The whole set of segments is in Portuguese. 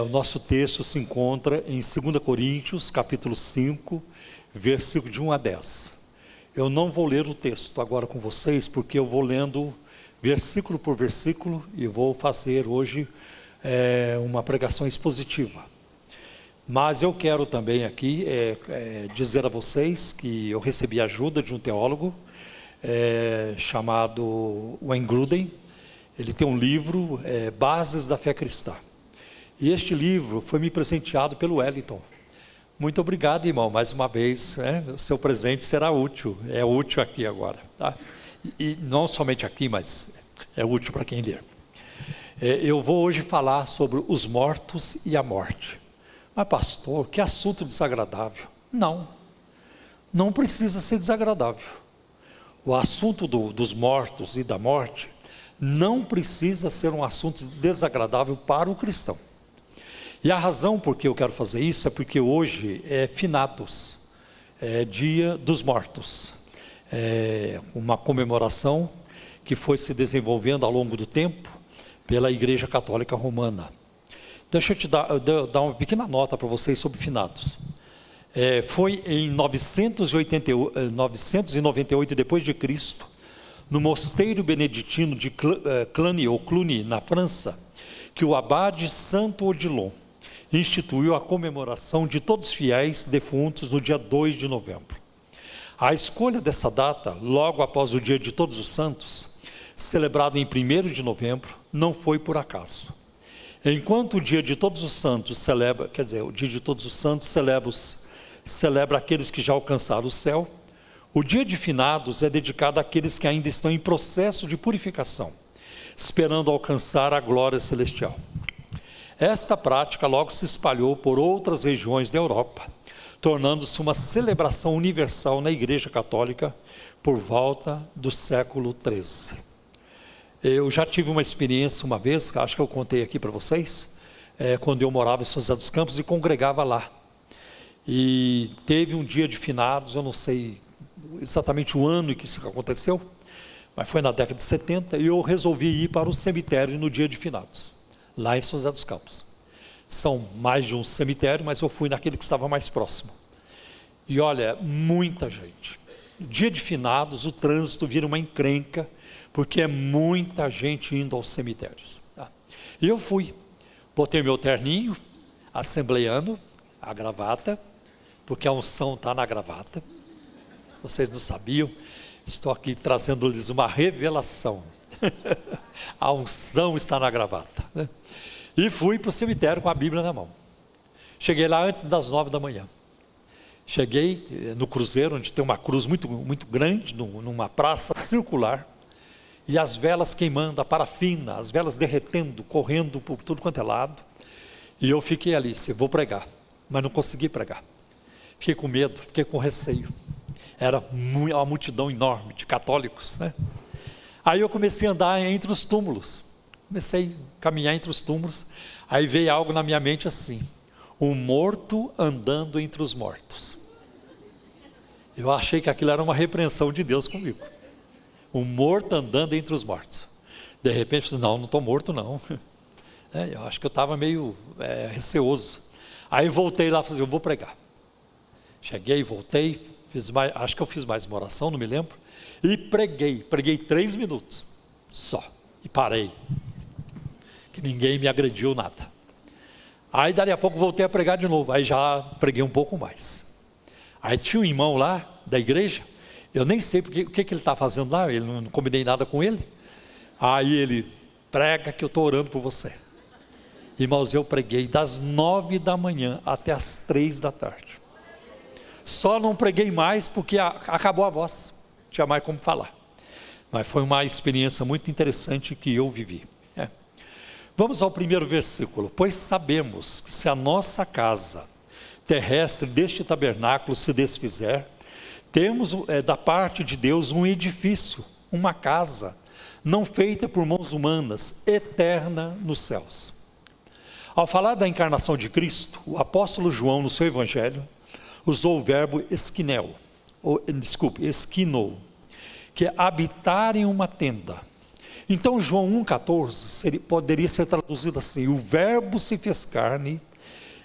O nosso texto se encontra em 2 Coríntios, capítulo 5, versículo de 1 a 10. Eu não vou ler o texto agora com vocês, porque eu vou lendo versículo por versículo e vou fazer hoje uma pregação expositiva. Mas eu quero também aqui dizer a vocês que eu recebi ajuda de um teólogo chamado Wayne Grudem. Ele tem um livro, Bases da Fé Cristã. E este livro foi me presenteado pelo Wellington. Muito obrigado, irmão, mais uma vez, o seu presente será útil, é útil aqui agora, tá? E não somente aqui, mas é útil para quem ler. Eu vou hoje falar sobre os mortos e a morte. Mas pastor, que assunto desagradável. Não precisa ser desagradável. O assunto dos mortos e da morte não precisa ser um assunto desagradável para o cristão. E a razão por que eu quero fazer isso é porque hoje é finados, dia dos mortos, uma comemoração que foi se desenvolvendo ao longo do tempo pela Igreja Católica Romana. Deixa eu te dar uma pequena nota para vocês sobre finados. Foi em 998 depois de Cristo, no mosteiro beneditino de Cluny, na França, que o abade Santo Odilon instituiu a comemoração de todos os fiéis defuntos no dia 2 de novembro. A escolha dessa data, logo após o dia de Todos os Santos, celebrado em 1º de novembro, não foi por acaso. Enquanto o dia de Todos os Santos o dia de Todos os Santos celebra aqueles que já alcançaram o céu, o dia de finados é dedicado àqueles que ainda estão em processo de purificação, esperando alcançar a glória celestial. Esta prática logo se espalhou por outras regiões da Europa, tornando-se uma celebração universal na Igreja Católica por volta do século XIII. Eu já tive uma experiência uma vez, acho que eu contei aqui para vocês, quando eu morava em São José dos Campos e congregava lá. E teve um dia de finados, eu não sei exatamente o ano em que isso aconteceu, mas foi na década de 70, e eu resolvi ir para o cemitério no dia de finados, lá em São José dos Campos. São mais de um cemitério, mas eu fui naquele que estava mais próximo. E olha, muita gente. Dia de finados, o trânsito vira uma encrenca, porque é muita gente indo aos cemitérios. E eu fui, botei meu terninho, assembleiano, a gravata, porque a unção está na gravata. Vocês não sabiam, estou aqui trazendo-lhes uma revelação. A unção está na gravata, né? E fui para o cemitério com a Bíblia na mão. Cheguei lá antes das 9 da manhã. Cheguei no cruzeiro, onde tem uma cruz muito, muito grande, numa praça circular, e as velas queimando, a parafina, as velas derretendo, correndo por tudo quanto é lado. E eu fiquei ali, vou pregar, mas não consegui pregar. Fiquei com medo, fiquei com receio. Era uma multidão enorme de católicos, né? Aí eu comecei a andar entre os túmulos, comecei a caminhar entre os túmulos, aí veio algo na minha mente assim: um morto andando entre os mortos. Eu achei que aquilo era uma repreensão de Deus comigo. Um morto andando entre os mortos. De repente eu disse, não estou morto não. Eu acho que eu estava meio receoso. Aí voltei lá e falei, eu vou pregar. Cheguei, voltei, acho que eu fiz mais uma oração, não me lembro. E preguei 3 minutos só, e parei, que ninguém me agrediu nada. Aí dali a pouco voltei a pregar de novo, aí já preguei um pouco mais. Aí tinha um irmão lá da igreja, eu nem sei o que ele está fazendo lá, eu não combinei nada com ele. Aí ele, prega que eu estou orando por você. Irmãos, eu preguei das 9 da manhã até as 3 da tarde. Só não preguei mais porque acabou a voz. Tinha mais como falar, mas foi uma experiência muito interessante que eu vivi. Vamos ao primeiro versículo. Pois sabemos que se a nossa casa terrestre deste tabernáculo se desfizer, temos da parte de Deus um edifício, uma casa, não feita por mãos humanas, eterna nos céus. Ao falar da encarnação de Cristo, o apóstolo João no seu evangelho usou o verbo esquinou, que é habitar em uma tenda, Então João 1,14 poderia ser traduzido assim: o verbo se fez carne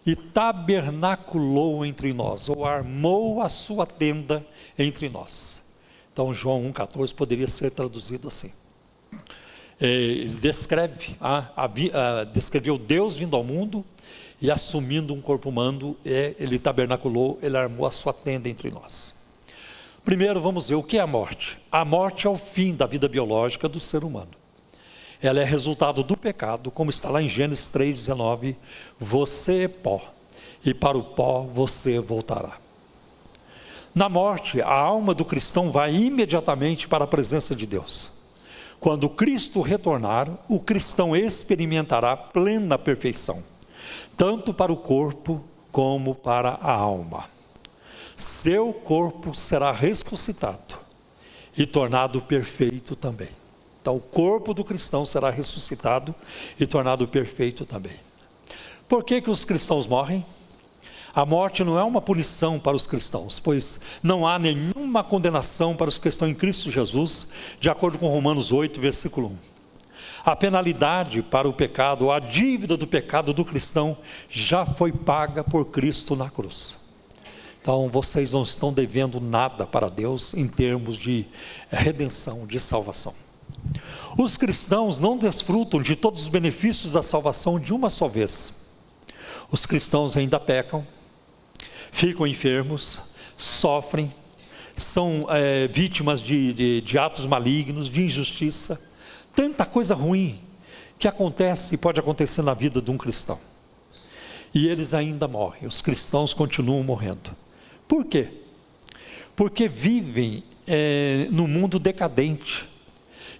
e tabernaculou entre nós, ou armou a sua tenda entre nós. Então João 1,14 poderia ser traduzido assim. Ele descreveu Deus vindo ao mundo e assumindo um corpo humano, ele tabernaculou, ele armou a sua tenda entre nós. Primeiro vamos ver o que é a morte. A morte é o fim da vida biológica do ser humano. Ela é resultado do pecado, como está lá em Gênesis 3,19, você é pó, e para o pó você voltará. Na morte, a alma do cristão vai imediatamente para a presença de Deus. Quando Cristo retornar, o cristão experimentará plena perfeição, tanto para o corpo como para a alma. Seu corpo será ressuscitado e tornado perfeito também. Então o corpo do cristão será ressuscitado e tornado perfeito também. Por que os cristãos morrem? A morte não é uma punição para os cristãos, pois não há nenhuma condenação para os que estão em Cristo Jesus, de acordo com Romanos 8, versículo 1. A penalidade para o pecado, a dívida do pecado do cristão, já foi paga por Cristo na cruz. Então vocês não estão devendo nada para Deus em termos de redenção, de salvação. Os cristãos não desfrutam de todos os benefícios da salvação de uma só vez. Os cristãos ainda pecam, ficam enfermos, sofrem, são vítimas de atos malignos, de injustiça, tanta coisa ruim que acontece e pode acontecer na vida de um cristão. E eles ainda morrem, os cristãos continuam morrendo. Por quê? Porque vivem num mundo decadente,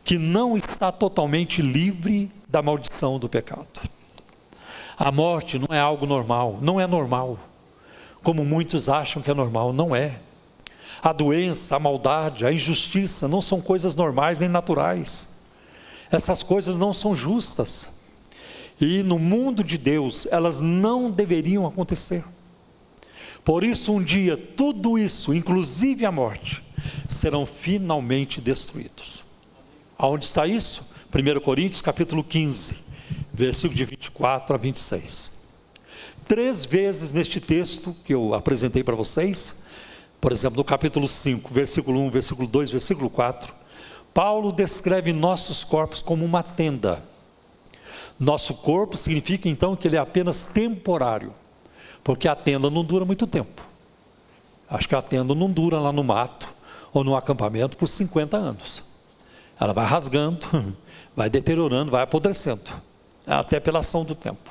que não está totalmente livre da maldição do pecado. A morte não é algo normal, não é normal, como muitos acham que é normal, não é. A doença, a maldade, a injustiça não são coisas normais nem naturais. Essas coisas não são justas. E no mundo de Deus, elas não deveriam acontecer. Por isso um dia, tudo isso, inclusive a morte, serão finalmente destruídos. Aonde está isso? 1 Coríntios capítulo 15, versículo de 24 a 26. 3 vezes neste texto que eu apresentei para vocês, por exemplo, no capítulo 5, versículo 1, versículo 2, versículo 4, Paulo descreve nossos corpos como uma tenda. Nosso corpo significa então que ele é apenas temporário, porque a tenda não dura muito tempo. Acho que a tenda não dura lá no mato ou no acampamento por 50 anos. Ela vai rasgando, vai deteriorando, vai apodrecendo, até pela ação do tempo.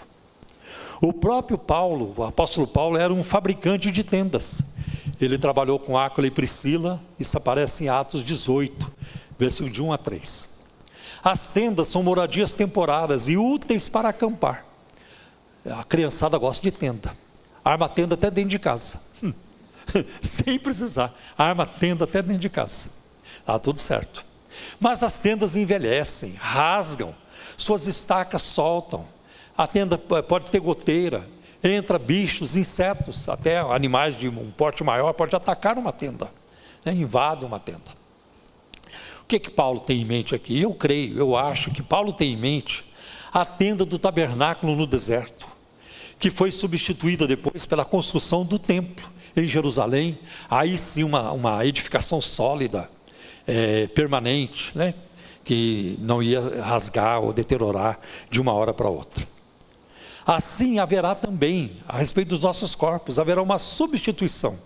O próprio Paulo, o apóstolo Paulo, era um fabricante de tendas. Ele trabalhou com Áquila e Priscila, isso aparece em Atos 18, versículo de 1 a 3. As tendas são moradias temporárias e úteis para acampar. A criançada gosta de tenda, arma a tenda até dentro de casa, sem precisar, arma a tenda até dentro de casa, está tudo certo. Mas as tendas envelhecem, rasgam, suas estacas soltam, a tenda pode ter goteira, entra bichos, insetos, até animais de um porte maior pode atacar uma tenda, invade uma tenda. O que Paulo tem em mente aqui? Eu acho que Paulo tem em mente a tenda do tabernáculo no deserto, que foi substituída depois pela construção do templo em Jerusalém, aí sim uma edificação sólida, permanente, que não ia rasgar ou deteriorar de uma hora para outra. Assim haverá também, a respeito dos nossos corpos, haverá uma substituição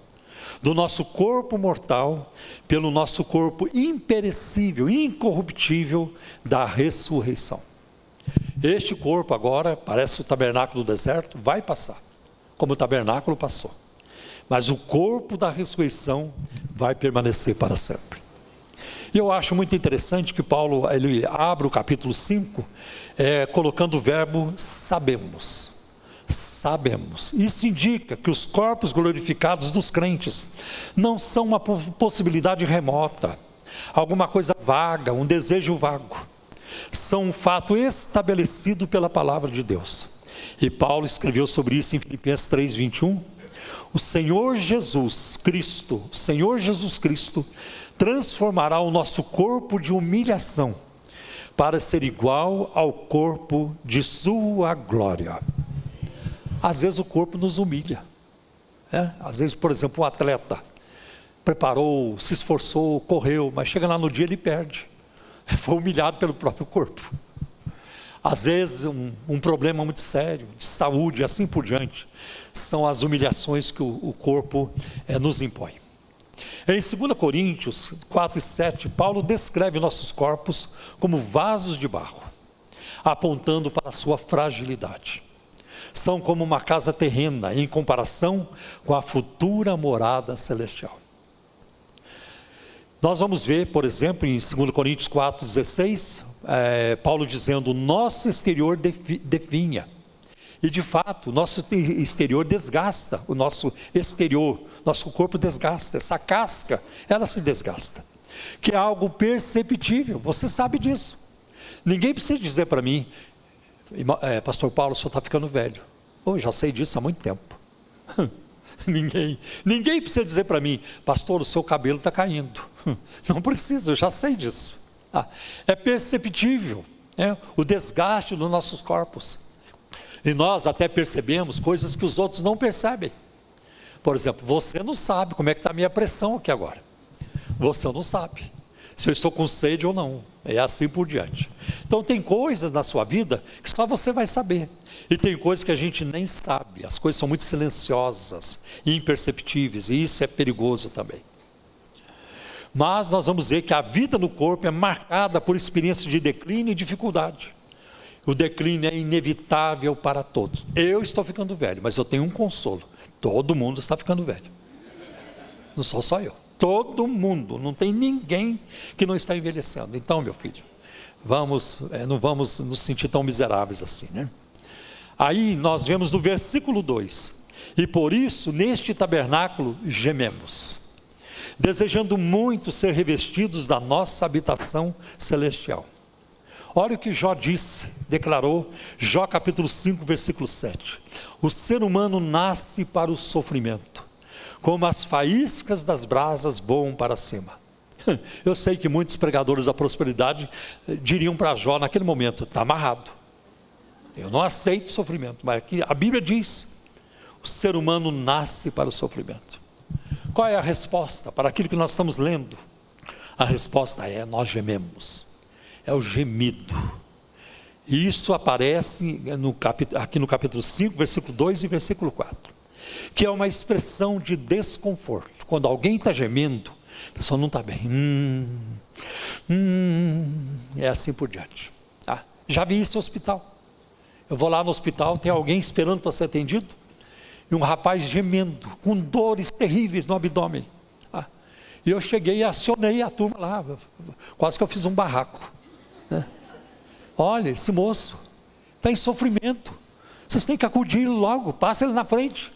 do nosso corpo mortal pelo nosso corpo imperecível, incorruptível da ressurreição. Este corpo agora, parece o tabernáculo do deserto, vai passar, como o tabernáculo passou. Mas o corpo da ressurreição vai permanecer para sempre. E eu acho muito interessante que Paulo, ele abre o capítulo 5, colocando o verbo sabemos. Sabemos. Isso indica que os corpos glorificados dos crentes não são uma possibilidade remota, alguma coisa vaga, um desejo vago. São um fato estabelecido pela palavra de Deus. E Paulo escreveu sobre isso em Filipenses 3:21. O Senhor Jesus Cristo, transformará o nosso corpo de humilhação para ser igual ao corpo de sua glória. Às vezes o corpo nos humilha, às vezes, por exemplo, um atleta preparou, se esforçou, correu, mas chega lá no dia ele perde, foi humilhado pelo próprio corpo. Às vezes um problema muito sério, de saúde, assim por diante, são as humilhações que o corpo nos impõe. Em 2 Coríntios 4 e 7, Paulo descreve nossos corpos como vasos de barro, apontando para a sua fragilidade. São como uma casa terrena em comparação com a futura morada celestial. Nós vamos ver, por exemplo, em 2 Coríntios 4, 16, Paulo dizendo: nosso exterior definha. E de fato, nosso exterior desgasta, o nosso exterior, nosso corpo desgasta, essa casca, ela se desgasta. Que é algo perceptível, você sabe disso. Ninguém precisa dizer para mim: pastor Paulo, o senhor está ficando velho. Eu já sei disso há muito tempo. Ninguém precisa dizer para mim: pastor, o seu cabelo está caindo. Não precisa, eu já sei disso. É perceptível, o desgaste dos nossos corpos. E nós até percebemos coisas que os outros não percebem. Por exemplo, você não sabe como é que está a minha pressão aqui agora. Você não sabe se eu estou com sede ou não. É assim por diante. Então tem coisas na sua vida que só você vai saber. E tem coisas que a gente nem sabe. As coisas são muito silenciosas e imperceptíveis. E isso é perigoso também. Mas nós vamos ver que a vida no corpo é marcada por experiências de declínio e dificuldade. O declínio é inevitável para todos. Eu estou ficando velho, mas eu tenho um consolo: todo mundo está ficando velho. Não sou só eu. Todo mundo, não tem ninguém que não está envelhecendo. Então, meu filho, não vamos nos sentir tão miseráveis assim, né? Aí nós vemos no versículo 2: e por isso neste tabernáculo gememos, desejando muito ser revestidos da nossa habitação celestial. Olha o que Jó disse, declarou, Jó capítulo 5, versículo 7. O ser humano nasce para o sofrimento, como as faíscas das brasas voam para cima. Eu sei que muitos pregadores da prosperidade diriam para Jó naquele momento: está amarrado, eu não aceito sofrimento. Mas aqui a Bíblia diz: o ser humano nasce para o sofrimento. Qual é a resposta para aquilo que nós estamos lendo? A resposta é: nós gememos. É o gemido. E isso aparece aqui no capítulo 5, versículo 2 e versículo 4, que é uma expressão de desconforto. Quando alguém está gemendo, a pessoa não está bem. É assim por diante. Já vi isso no hospital. Eu vou lá no hospital, tem alguém esperando para ser atendido, e um rapaz gemendo, com dores terríveis no abdômen. E eu cheguei e acionei a turma lá, quase que eu fiz um barraco. Olha, esse moço está em sofrimento, vocês têm que acudir logo, passa ele na frente,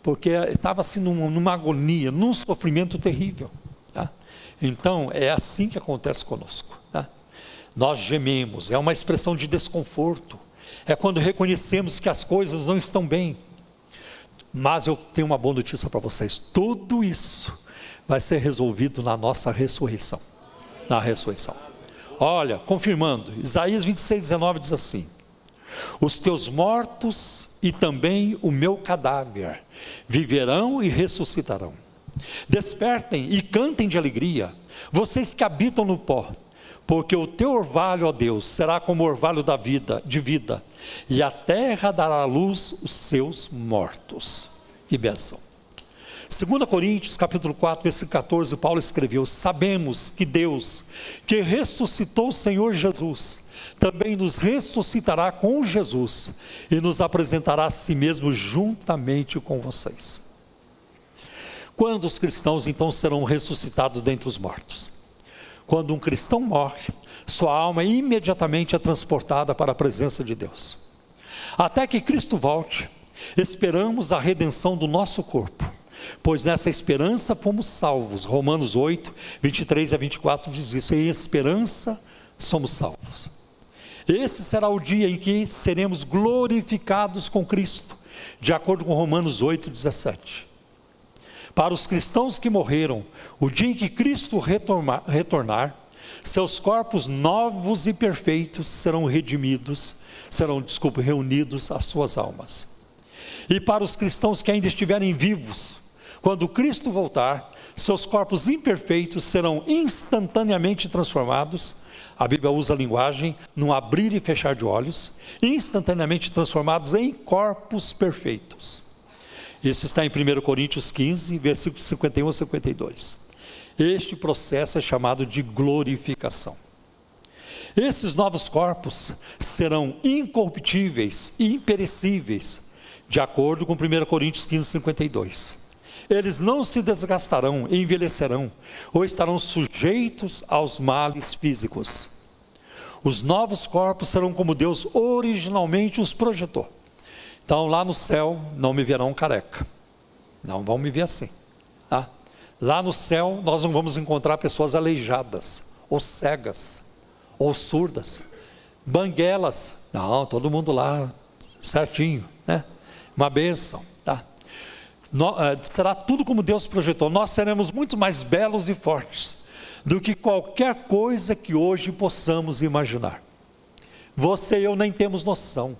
porque estava assim numa agonia, num sofrimento terrível. Então é assim que acontece conosco. Nós gememos, é uma expressão de desconforto, é quando reconhecemos que as coisas não estão bem. Mas eu tenho uma boa notícia para vocês: tudo isso vai ser resolvido na nossa ressurreição. Na ressurreição. Olha, confirmando, Isaías 26, 19 diz assim: os teus mortos e também o meu cadáver viverão e ressuscitarão. Despertem e cantem de alegria, vocês que habitam no pó, porque o teu orvalho, ó Deus, será como o orvalho de vida, e a terra dará à luz os seus mortos. Que bênção. 2 Coríntios capítulo 4, versículo 14, Paulo escreveu: sabemos que Deus, que ressuscitou o Senhor Jesus, também nos ressuscitará com Jesus, e nos apresentará a si mesmo juntamente com vocês. Quando os cristãos então serão ressuscitados dentre os mortos? Quando um cristão morre, sua alma imediatamente é transportada para a presença de Deus. Até que Cristo volte, esperamos a redenção do nosso corpo, pois nessa esperança fomos salvos. Romanos 8, 23 a 24 diz isso: em esperança somos salvos. Esse será o dia em que seremos glorificados com Cristo, de acordo com Romanos 8, 17. Para os cristãos que morreram, o dia em que Cristo retornar, Seus corpos novos e perfeitos serão reunidos às suas almas. E para os cristãos que ainda estiverem vivos, quando Cristo voltar, seus corpos imperfeitos serão instantaneamente transformados. A Bíblia usa a linguagem num abrir e fechar de olhos, instantaneamente transformados em corpos perfeitos. Isso está em 1 Coríntios 15, versículos 51 a 52. Este processo é chamado de glorificação. Esses novos corpos serão incorruptíveis e imperecíveis, de acordo com 1 Coríntios 15, 52. Eles não se desgastarão, envelhecerão, ou estarão sujeitos aos males físicos. Os novos corpos serão como Deus originalmente os projetou. Então lá no céu não me verão careca, não vão me ver assim, tá? Lá no céu nós não vamos encontrar pessoas aleijadas, ou cegas, ou surdas, banguelas. Não, todo mundo lá certinho, né? Uma bênção, tá? Será tudo como Deus projetou. Nós seremos muito mais belos e fortes do que qualquer coisa que hoje possamos imaginar. Você e eu nem temos noção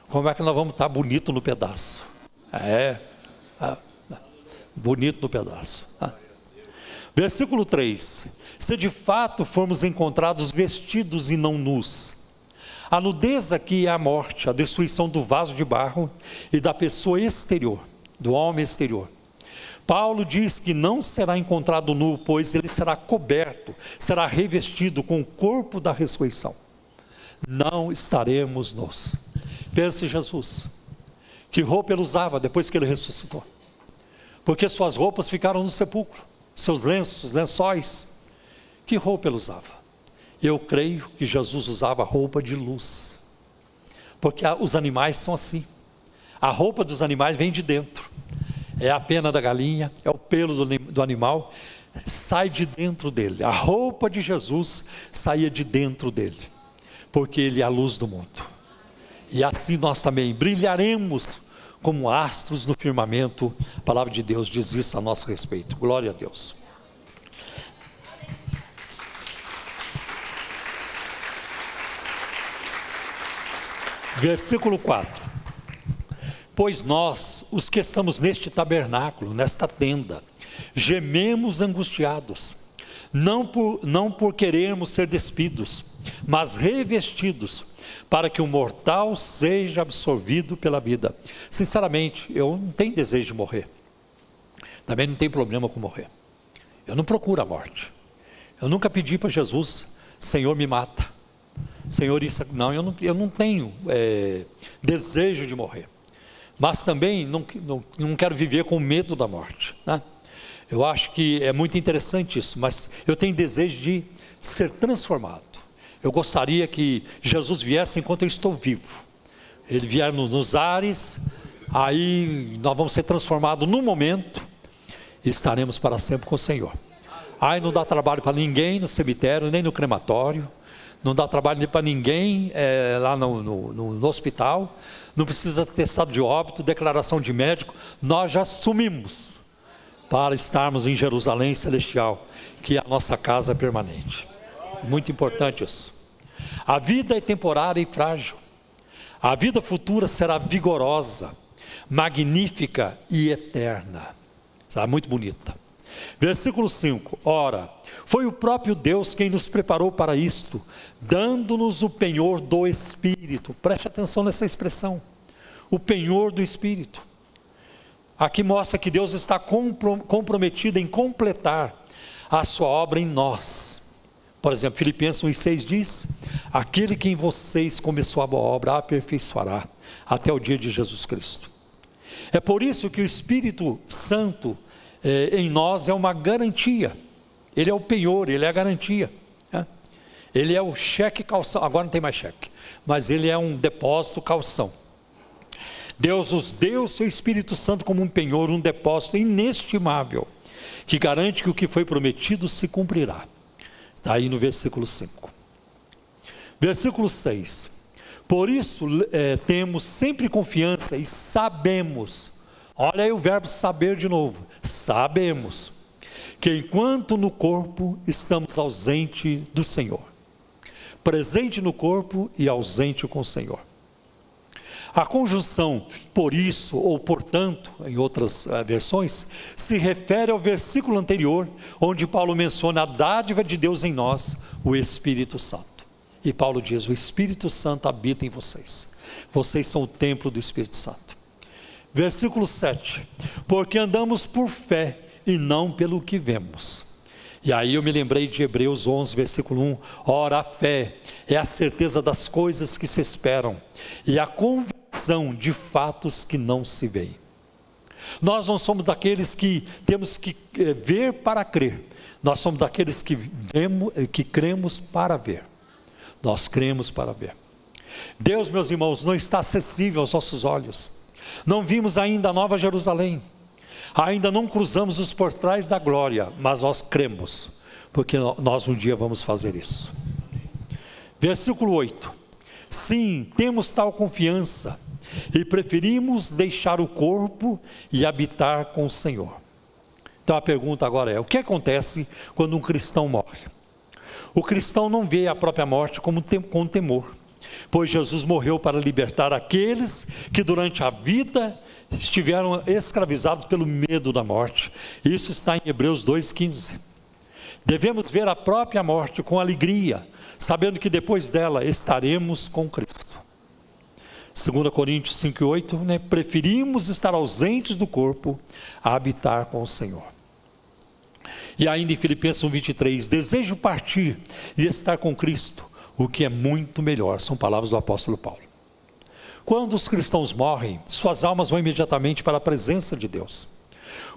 como é que nós vamos estar bonito no pedaço. Bonito no pedaço. Versículo 3: se de fato formos encontrados vestidos e não nus. A nudez aqui é a morte, a destruição do vaso de barro e da pessoa exterior, do homem exterior. Paulo diz que não será encontrado nu, pois ele será coberto, será revestido com o corpo da ressurreição. Não estaremos nus. Pense em Jesus, que roupa ele usava depois que ele ressuscitou? Porque suas roupas ficaram no sepulcro, seus lençóis, que roupa ele usava? Eu creio que Jesus usava roupa de luz, porque os animais são assim. A roupa dos animais vem de dentro, é a pena da galinha, é o pelo do animal, sai de dentro dele. A roupa de Jesus saía de dentro dele, porque ele é a luz do mundo. E assim nós também brilharemos como astros no firmamento. A palavra de Deus diz isso a nosso respeito. Glória a Deus. Versículo 4: pois nós, os que estamos neste tabernáculo, nesta tenda, gememos angustiados, não por querermos ser despidos, mas revestidos, para que o mortal seja absorvido pela vida. Sinceramente, eu não tenho desejo de morrer, também não tenho problema com morrer. Eu não procuro a morte. Eu nunca pedi para Jesus: Senhor, me mata, Senhor, isso. Não, eu não tenho desejo de morrer, mas também não quero viver com medo da morte, né? Eu acho que é muito interessante isso, mas eu tenho desejo de ser transformado. Eu gostaria que Jesus viesse enquanto eu estou vivo. Ele vier nos ares, aí nós vamos ser transformados no momento e estaremos para sempre com o Senhor. Aí não dá trabalho para ninguém no cemitério, nem no crematório, não dá trabalho para ninguém lá no hospital, não precisa ter estado de óbito, declaração de médico. Nós já assumimos para estarmos em Jerusalém celestial, que é a nossa casa permanente. Muito importante isso. A vida é temporária e frágil. A vida futura será vigorosa, magnífica e eterna. Será muito bonita. Versículo 5: ora, foi o próprio Deus quem nos preparou para isto, dando-nos o penhor do Espírito. Preste atenção nessa expressão, o penhor do Espírito. Aqui mostra que Deus está comprometido em completar a sua obra em nós. Por exemplo, Filipenses 1,6 diz: aquele que em vocês começou a boa obra, a aperfeiçoará até o dia de Jesus Cristo. É por isso que o Espírito Santo em nós é uma garantia. Ele é o penhor, ele é a garantia, né? Ele é o cheque calção. Agora não tem mais cheque, mas ele é um depósito calção. Deus nos deu o seu Espírito Santo como um penhor, um depósito inestimável, que garante que o que foi prometido se cumprirá. Está aí no versículo 5. Versículo 6: por isso temos sempre confiança e sabemos, olha aí o verbo saber de novo, sabemos, que enquanto no corpo estamos ausente do Senhor, presente no corpo e ausente com o Senhor. A conjunção por isso ou portanto, em outras versões, se refere ao versículo anterior, onde Paulo menciona a dádiva de Deus em nós, o Espírito Santo. E Paulo diz: o Espírito Santo habita em vocês. Vocês são o templo do Espírito Santo. Versículo 7. Porque andamos por fé e não pelo que vemos. E aí eu me lembrei de Hebreus 11, versículo 1. Ora, a fé é a certeza das coisas que se esperam e a convicção de fatos que não se veem. Nós não somos daqueles que temos que ver para crer. Nós somos daqueles que cremos para ver. Nós cremos para ver. Deus, meus irmãos, não está acessível aos nossos olhos. Não vimos ainda a Nova Jerusalém. Ainda não cruzamos os portais da glória, mas nós cremos, porque nós um dia vamos fazer isso. Versículo 8. Sim, temos tal confiança e preferimos deixar o corpo e habitar com o Senhor. Então a pergunta agora é: o que acontece quando um cristão morre? O cristão não vê a própria morte com temor, pois Jesus morreu para libertar aqueles que durante a vida estiveram escravizados pelo medo da morte. Isso está em Hebreus 2,15. Devemos ver a própria morte com alegria, sabendo que depois dela estaremos com Cristo. 2 Coríntios 5,8, preferimos estar ausentes do corpo a habitar com o Senhor. E ainda em Filipenses 1,23, desejo partir e estar com Cristo, o que é muito melhor. São palavras do apóstolo Paulo. Quando os cristãos morrem, suas almas vão imediatamente para a presença de Deus.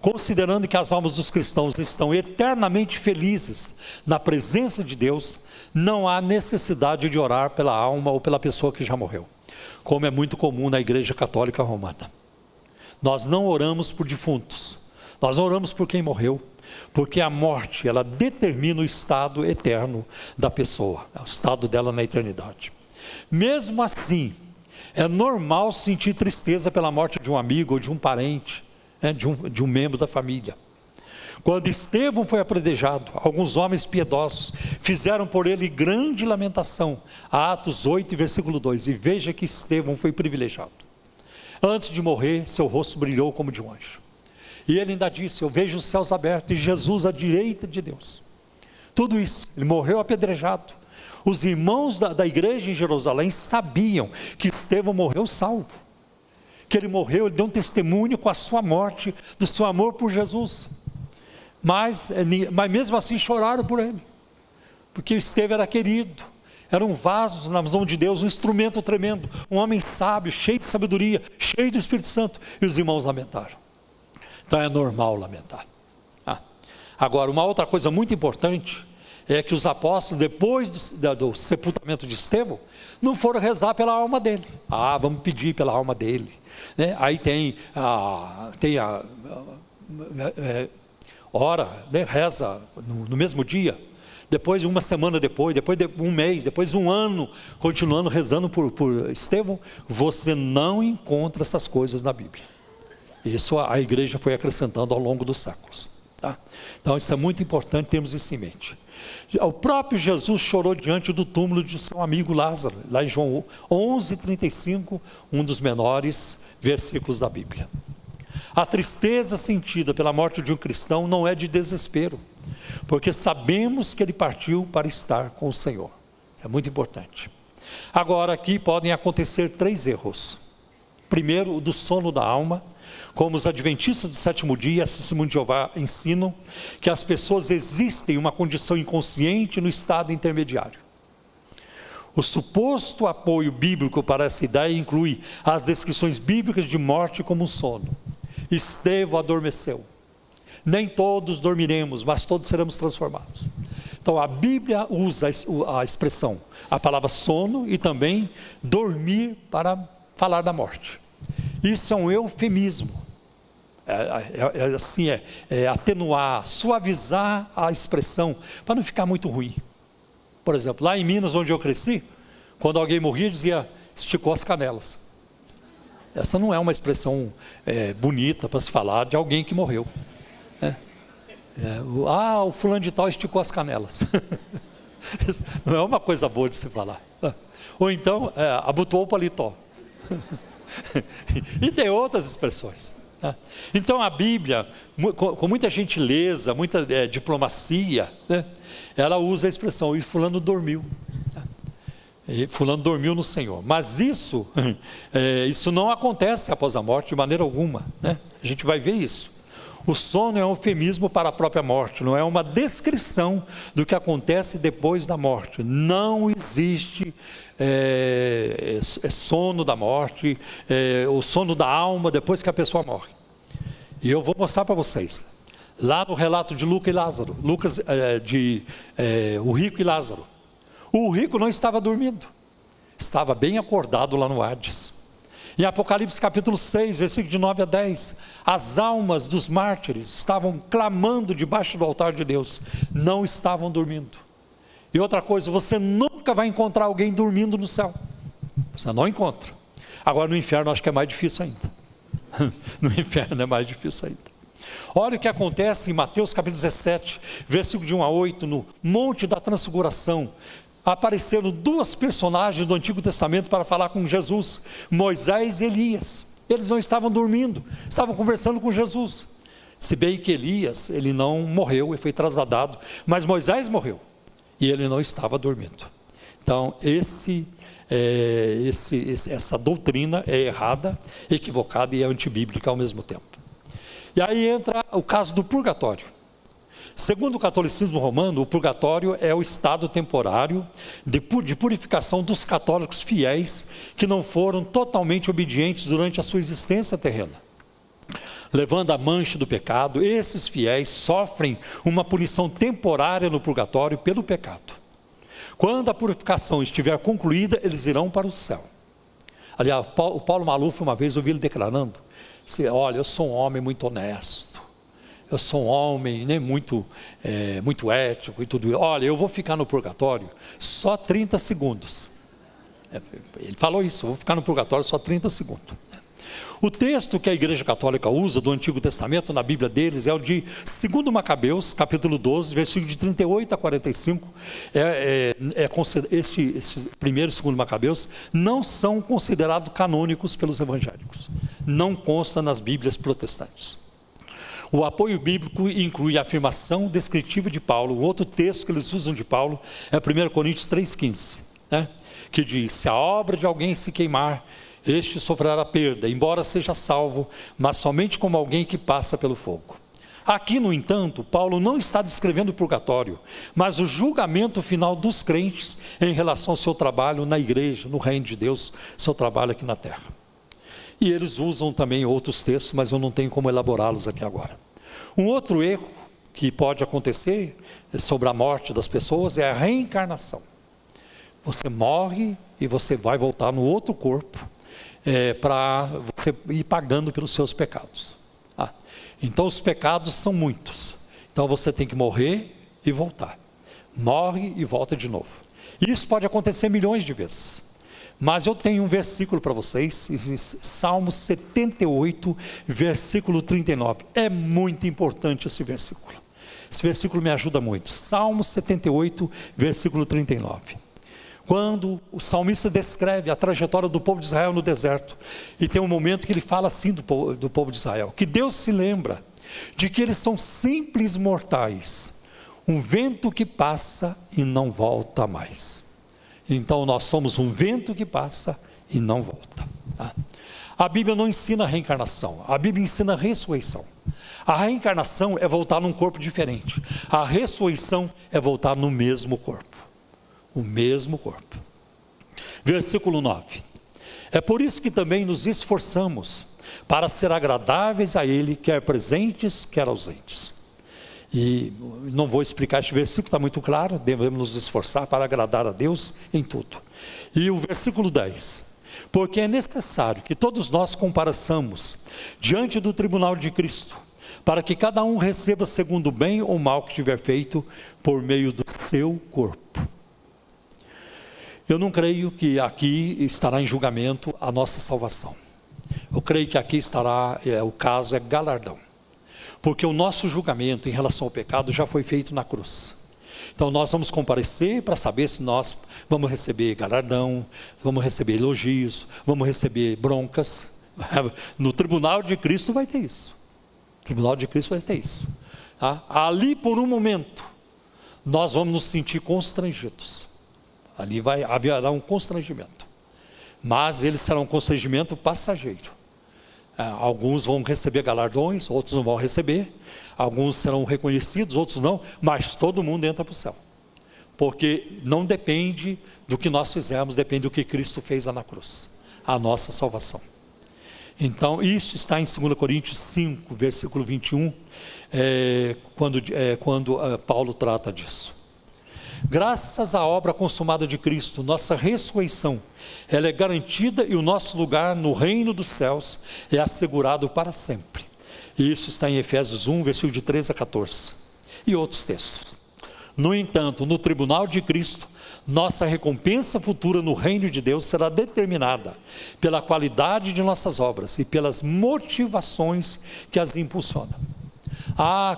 Considerando que as almas dos cristãos estão eternamente felizes na presença de Deus, não há necessidade de orar pela alma ou pela pessoa que já morreu, como é muito comum na Igreja Católica Romana. Nós não oramos por defuntos, nós não oramos por quem morreu, porque a morte, ela determina o estado eterno da pessoa, o estado dela na eternidade. Mesmo assim, é normal sentir tristeza pela morte de um amigo ou de um parente, de um membro da família. Quando Estevão foi apedrejado, alguns homens piedosos fizeram por ele grande lamentação. Atos 8, versículo 2. E veja que Estevão foi privilegiado. Antes de morrer, seu rosto brilhou como de um anjo. E ele ainda disse: eu vejo os céus abertos e Jesus à direita de Deus. Tudo isso, ele morreu apedrejado. Os irmãos da igreja em Jerusalém sabiam que Estevão morreu salvo. Que ele morreu, ele deu um testemunho com a sua morte, do seu amor por Jesus. Mas mesmo assim choraram por ele. Porque Estevão era querido. Era um vaso na mão de Deus, um instrumento tremendo. Um homem sábio, cheio de sabedoria, cheio do Espírito Santo. E os irmãos lamentaram. Então é normal lamentar. Agora, uma outra coisa muito importante é que os apóstolos, depois do sepultamento de Estevão, não foram rezar pela alma dele. Vamos pedir pela alma dele. Aí ora, reza no mesmo dia, depois uma semana depois de um mês, depois um ano, continuando rezando por Estevão. Você não encontra essas coisas na Bíblia. Isso a igreja foi acrescentando ao longo dos séculos. Então isso é muito importante termos isso em mente. O próprio Jesus chorou diante do túmulo de seu amigo Lázaro, lá em João 11:35, um dos menores versículos da Bíblia. A tristeza sentida pela morte de um cristão não é de desespero, porque sabemos que ele partiu para estar com o Senhor. Isso é muito importante. Agora aqui podem acontecer 3 erros. Primeiro, o do sono da alma. Como os adventistas do sétimo dia, Testemunho de Jeová ensinam que as pessoas existem em uma condição inconsciente no estado intermediário. O suposto apoio bíblico para essa ideia inclui as descrições bíblicas de morte como um sono. Estevão adormeceu. Nem todos dormiremos, mas todos seremos transformados. Então a Bíblia usa a expressão, a palavra sono e também dormir para falar da morte. Isso é um eufemismo. Atenuar, suavizar a expressão, para não ficar muito ruim. Por exemplo, lá em Minas, onde eu cresci, quando alguém morria, dizia: esticou as canelas. Essa não é uma expressão bonita para se falar de alguém que morreu. O fulano de tal esticou as canelas. Não é uma coisa boa de se falar. Ou então, abotoou o paletó. E tem outras expressões. Então a Bíblia, com muita gentileza, muita diplomacia, né, ela usa a expressão, e fulano dormiu. E fulano dormiu no Senhor. Mas isso não acontece após a morte de maneira alguma, né? A gente vai ver isso. O sono é um eufemismo para a própria morte, não é uma descrição do que acontece depois da morte. Não existe sono da morte, o sono da alma depois que a pessoa morre. E eu vou mostrar para vocês, lá no relato de Lucas e Lázaro, o rico e Lázaro. O rico não estava dormindo, estava bem acordado lá no Hades. Em Apocalipse capítulo 6, versículo de 9 a 10, as almas dos mártires estavam clamando debaixo do altar de Deus, não estavam dormindo. E outra coisa, você nunca vai encontrar alguém dormindo no céu, você não encontra. Agora no inferno acho que é mais difícil ainda. No inferno é mais difícil ainda. Olha o que acontece em Mateus capítulo 17, versículo de 1 a 8, no Monte da Transfiguração. Apareceram duas personagens do Antigo Testamento para falar com Jesus, Moisés e Elias. Eles não estavam dormindo, estavam conversando com Jesus. Se bem que Elias, ele não morreu e foi trasladado, mas Moisés morreu e ele não estava dormindo. Então essa doutrina é errada, equivocada e é antibíblica ao mesmo tempo. E aí entra o caso do purgatório. Segundo o catolicismo romano, o purgatório é o estado temporário de purificação dos católicos fiéis que não foram totalmente obedientes durante a sua existência terrena. Levando a mancha do pecado, esses fiéis sofrem uma punição temporária no purgatório pelo pecado. Quando a purificação estiver concluída, eles irão para o céu. Aliás, o Paulo Maluf uma vez ouvi ele declarando, olha, eu sou um homem muito honesto, eu sou um homem, né, muito ético e tudo. Olha, eu vou ficar no purgatório só 30 segundos. Ele falou isso, eu vou ficar no purgatório só 30 segundos. O texto que a Igreja Católica usa do Antigo Testamento, na Bíblia deles, é o de 2 Macabeus, capítulo 12, versículo de 38 a 45. Esses primeiro e segundo Macabeus não são considerados canônicos pelos evangélicos. Não consta nas Bíblias protestantes. O apoio bíblico inclui a afirmação descritiva de Paulo. O outro texto que eles usam de Paulo é 1 Coríntios 3,15, né? Que diz, se a obra de alguém se queimar, este sofrerá perda, embora seja salvo, mas somente como alguém que passa pelo fogo. Aqui, no entanto, Paulo não está descrevendo o purgatório, mas o julgamento final dos crentes em relação ao seu trabalho na igreja, no reino de Deus, seu trabalho aqui na terra. E eles usam também outros textos, mas eu não tenho como elaborá-los aqui agora. Um outro erro que pode acontecer sobre a morte das pessoas é a reencarnação. Você morre e você vai voltar no outro corpo, para você ir pagando pelos seus pecados. Então os pecados são muitos. Então você tem que morrer e voltar. Morre e volta de novo. Isso pode acontecer milhões de vezes. Mas eu tenho um versículo para vocês, Salmo 78, versículo 39. É muito importante esse versículo. Esse versículo me ajuda muito. Salmo 78, versículo 39. Quando o salmista descreve a trajetória do povo de Israel no deserto, e tem um momento que ele fala assim do povo de Israel, que Deus se lembra de que eles são simples mortais, um vento que passa e não volta mais. Então nós somos um vento que passa e não volta. A Bíblia não ensina a reencarnação, a Bíblia ensina a ressurreição. A reencarnação é voltar num corpo diferente, a ressurreição é voltar no mesmo corpo. O mesmo corpo. Versículo 9. É por isso que também nos esforçamos para ser agradáveis a Ele, quer presentes, quer ausentes. E não vou explicar este versículo, está muito claro, devemos nos esforçar para agradar a Deus em tudo. E o versículo 10. Porque é necessário que todos nós compareçamos diante do tribunal de Cristo, para que cada um receba segundo o bem ou mal que tiver feito por meio do seu corpo. Eu não creio que aqui estará em julgamento a nossa salvação. Eu creio que aqui estará, o caso é galardão. porque o nosso julgamento em relação ao pecado já foi feito na cruz. Então nós vamos comparecer para saber se nós vamos receber galardão, vamos receber elogios, vamos receber broncas. No tribunal de Cristo vai ter isso. O tribunal de Cristo vai ter isso. Tá? Ali por um momento, nós vamos nos sentir constrangidos. Ali haverá um constrangimento. Mas ele será um constrangimento passageiro. Alguns vão receber galardões, outros não vão receber. Alguns serão reconhecidos, outros não. Mas todo mundo entra para o céu. Porque não depende do que nós fizemos, depende do que Cristo fez lá na cruz. A nossa salvação. Então, isso está em 2 Coríntios 5, versículo 21, quando Paulo trata disso. Graças à obra consumada de Cristo, nossa ressurreição, ela é garantida e o nosso lugar no reino dos céus é assegurado para sempre. E isso está em Efésios 1, versículo de 13 a 14. E outros textos. No entanto, no tribunal de Cristo, nossa recompensa futura no reino de Deus será determinada pela qualidade de nossas obras e pelas motivações que as impulsionam.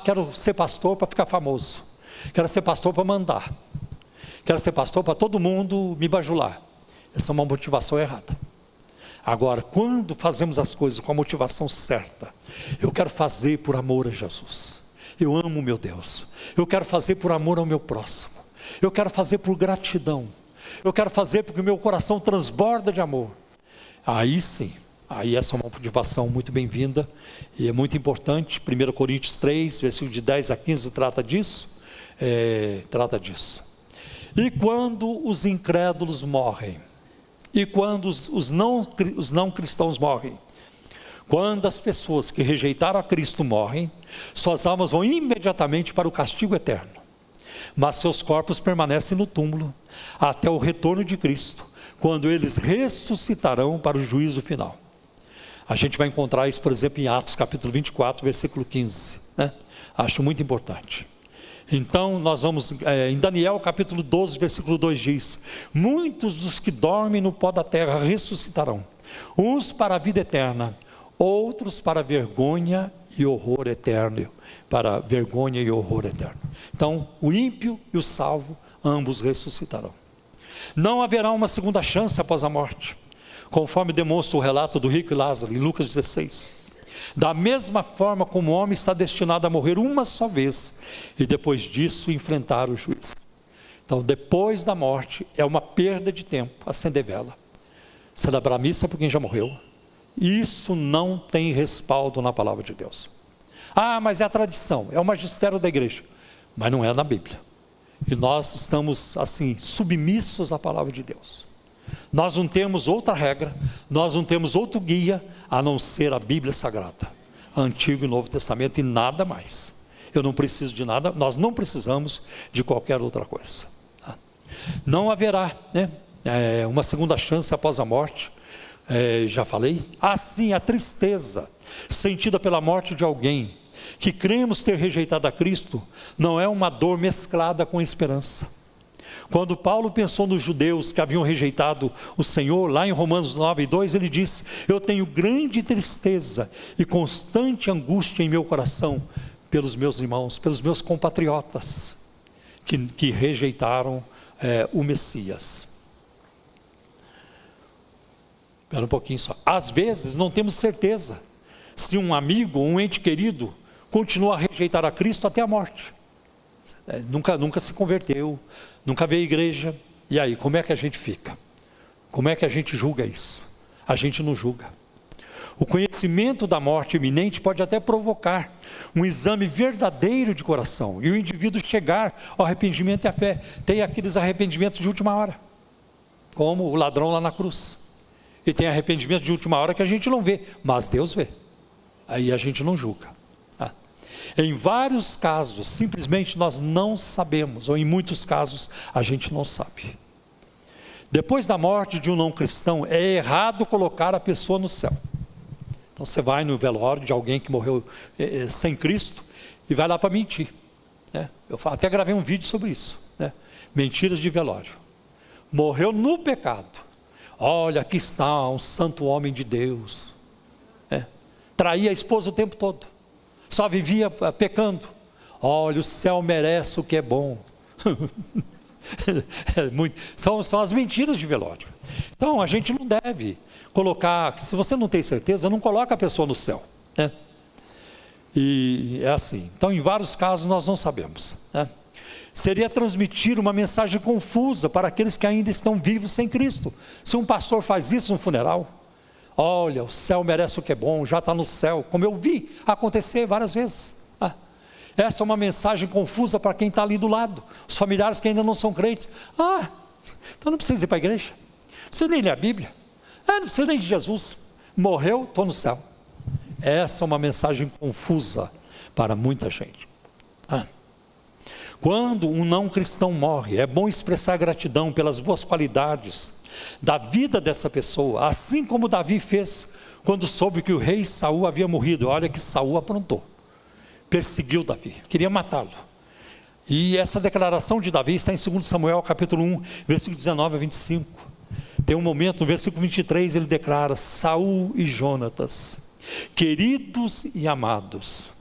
Quero ser pastor para ficar famoso. Quero ser pastor para mandar. Quero ser pastor para todo mundo me bajular. Essa é uma motivação errada. Agora, quando fazemos as coisas com a motivação certa, eu quero fazer por amor a Jesus. Eu amo meu Deus. Eu quero fazer por amor ao meu próximo. Eu quero fazer por gratidão. Eu quero fazer porque o meu coração transborda de amor. Aí sim, aí essa é uma motivação muito bem-vinda e é muito importante. 1 Coríntios 3, versículo de 10 a 15 trata disso. E quando os incrédulos morrem, e quando os não cristãos morrem, quando as pessoas que rejeitaram a Cristo morrem, suas almas vão imediatamente para o castigo eterno. Mas seus corpos permanecem no túmulo até o retorno de Cristo, quando eles ressuscitarão para o juízo final. A gente vai encontrar isso, por exemplo, em Atos capítulo 24, versículo 15, né? Acho muito importante. Então nós vamos, em Daniel capítulo 12, versículo 2 diz: muitos dos que dormem no pó da terra ressuscitarão, uns para a vida eterna, outros para vergonha e horror eterno, para vergonha e horror eterno. Então, o ímpio e o salvo, ambos ressuscitarão. Não haverá uma segunda chance após a morte, conforme demonstra o relato do rico e Lázaro, em Lucas 16. Da mesma forma como o homem está destinado a morrer uma só vez, e depois disso enfrentar o juízo. Então, depois da morte, é uma perda de tempo acender vela, celebrar a missa por quem já morreu. Isso não tem respaldo na palavra de Deus. Mas é a tradição, é o magistério da igreja, mas não é na Bíblia. E nós estamos assim, submissos à palavra de Deus. Nós não temos outra regra, nós não temos outro guia, a não ser a Bíblia Sagrada, Antigo e Novo Testamento, e nada mais. Eu não preciso de nada, nós não precisamos de qualquer outra coisa. Não haverá, uma segunda chance após a morte. Já falei. Assim, a tristeza sentida pela morte de alguém que cremos ter rejeitado a Cristo não é uma dor mesclada com esperança. Quando Paulo pensou nos judeus que haviam rejeitado o Senhor, lá em Romanos 9, 2, ele disse: eu tenho grande tristeza e constante angústia em meu coração pelos meus irmãos, pelos meus compatriotas que rejeitaram o Messias. Espera um pouquinho só. Às vezes não temos certeza se um amigo, um ente querido, continua a rejeitar a Cristo até a morte. Nunca se converteu, nunca veio à igreja. E aí, como é que a gente fica? Como é que a gente julga isso? A gente não julga. O conhecimento da morte iminente pode até provocar um exame verdadeiro de coração e o indivíduo chegar ao arrependimento e à fé. Tem aqueles arrependimentos de última hora, como o ladrão lá na cruz. E tem arrependimento de última hora que a gente não vê, mas Deus vê. Aí a gente não julga. Em vários casos, simplesmente nós não sabemos, ou em muitos casos, a gente não sabe. Depois da morte de um não cristão, é errado colocar a pessoa no céu. Então você vai no velório de alguém que morreu sem Cristo e vai lá para mentir. Eu até gravei um vídeo sobre isso. Mentiras de velório. Morreu no pecado. Olha, aqui está um santo homem de Deus. Traía a esposa o tempo todo. só vivia pecando. Olha, o céu merece o que é bom. São as mentiras de velório. Então a gente não deve colocar, se você não tem certeza, não coloca a pessoa no céu, né? E é assim. Então em vários casos nós não sabemos, né? Seria transmitir uma mensagem confusa para aqueles que ainda estão vivos sem Cristo. Se um pastor faz isso no funeral, olha, o céu merece o que é bom, já está no céu, como eu vi acontecer várias vezes. Essa é uma mensagem confusa para quem está ali do lado, os familiares que ainda não são crentes. Então não precisa ir para a igreja, não precisa nem ler a Bíblia, não precisa nem de Jesus, morreu, estou no céu. Essa é uma mensagem confusa para muita gente. Quando um não cristão morre, é bom expressar gratidão pelas boas qualidades da vida dessa pessoa, assim como Davi fez quando soube que o rei Saul havia morrido. Olha que Saul aprontou, perseguiu Davi, queria matá-lo. E essa declaração de Davi está em 2 Samuel capítulo 1, versículo 19 a 25. Tem um momento, no versículo 23, ele declara: Saul e Jonatas, queridos e amados.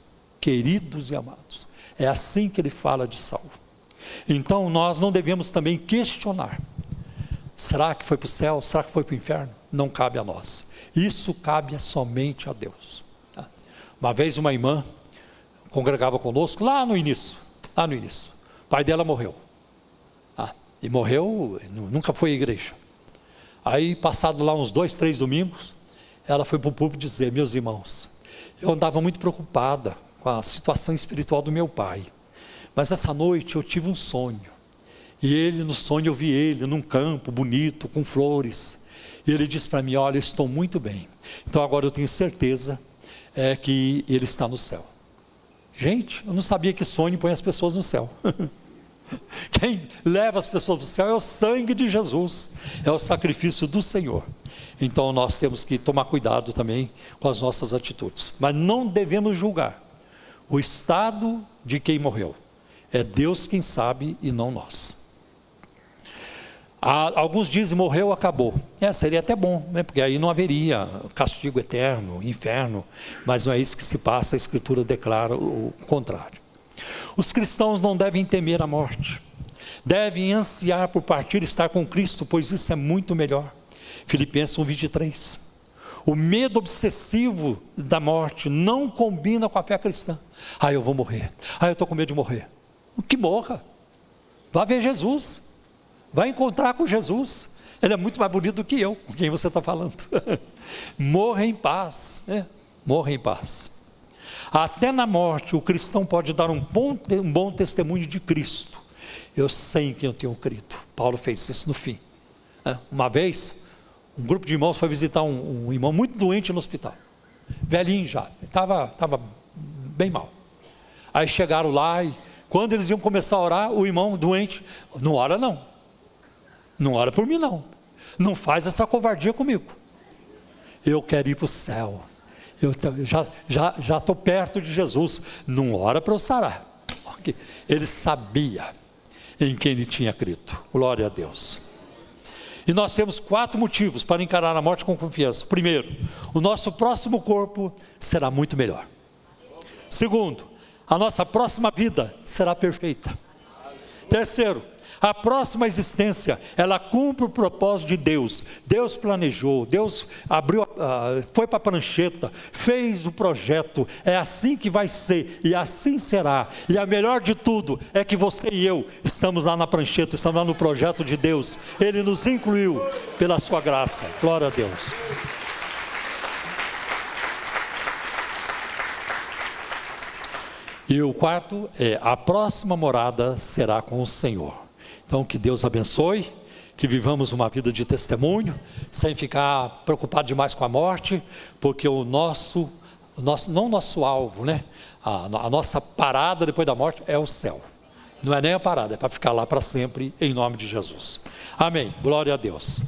Queridos e amados. É assim que ele fala de Saul. Então nós não devemos também questionar: será que foi para o céu? Será que foi para o inferno? Não cabe a nós, isso cabe somente a Deus. Uma vez uma irmã congregava conosco lá no início, o pai dela morreu, e morreu, nunca foi à igreja. Aí passado lá uns 2, 3 domingos, ela foi para o púlpito dizer: meus irmãos, eu andava muito preocupada com a situação espiritual do meu pai, mas essa noite eu tive um sonho, e no sonho eu vi ele num campo bonito, com flores, e ele disse para mim: olha, eu estou muito bem, então agora eu tenho certeza que ele está no céu. Gente, eu não sabia que sonho põe as pessoas no céu. Quem leva as pessoas para o céu é o sangue de Jesus, é o sacrifício do Senhor. Então nós temos que tomar cuidado também com as nossas atitudes, mas não devemos julgar o estado de quem morreu. É Deus quem sabe e não nós. Alguns dizem: morreu, acabou. Seria até bom, né? Porque aí não haveria castigo eterno, inferno, mas não é isso que se passa. A Escritura declara o contrário. Os cristãos não devem temer a morte, devem ansiar por partir e estar com Cristo, pois isso é muito melhor. Filipenses 1:23. O medo obsessivo da morte não combina com a fé cristã. Eu vou morrer, eu estou com medo de morrer. Que morra, vá ver Jesus, vai encontrar com Jesus, ele é muito mais bonito do que eu, com quem você está falando. Morra em paz, morra em paz. Até na morte o cristão pode dar um bom testemunho de Cristo. Eu sei em quem eu tenho crido. Paulo fez isso no fim. Uma vez um grupo de irmãos foi visitar um irmão muito doente no hospital, velhinho já, estava bem mal. Aí chegaram lá e quando eles iam começar a orar, o irmão doente: não ora não, não ora por mim não, não faz essa covardia comigo, eu quero ir para o céu, eu já estou perto de Jesus, não ora para eu sarar. Ele sabia em quem ele tinha crido, glória a Deus. E nós temos 4 motivos para encarar a morte com confiança. Primeiro, o nosso próximo corpo será muito melhor. Segundo, a nossa próxima vida será perfeita. Terceiro, a próxima existência, ela cumpre o propósito de Deus. Deus planejou, Deus abriu, foi para a prancheta, fez o projeto. É assim que vai ser e assim será. E a melhor de tudo é que você e eu estamos lá na prancheta, estamos lá no projeto de Deus. Ele nos incluiu pela sua graça. Glória a Deus. E o quarto é: a próxima morada será com o Senhor. Então que Deus abençoe, que vivamos uma vida de testemunho, sem ficar preocupado demais com a morte, porque não o nosso alvo, né? A nossa parada depois da morte é o céu. Não é nem a parada, é para ficar lá para sempre, em nome de Jesus. Amém, glória a Deus.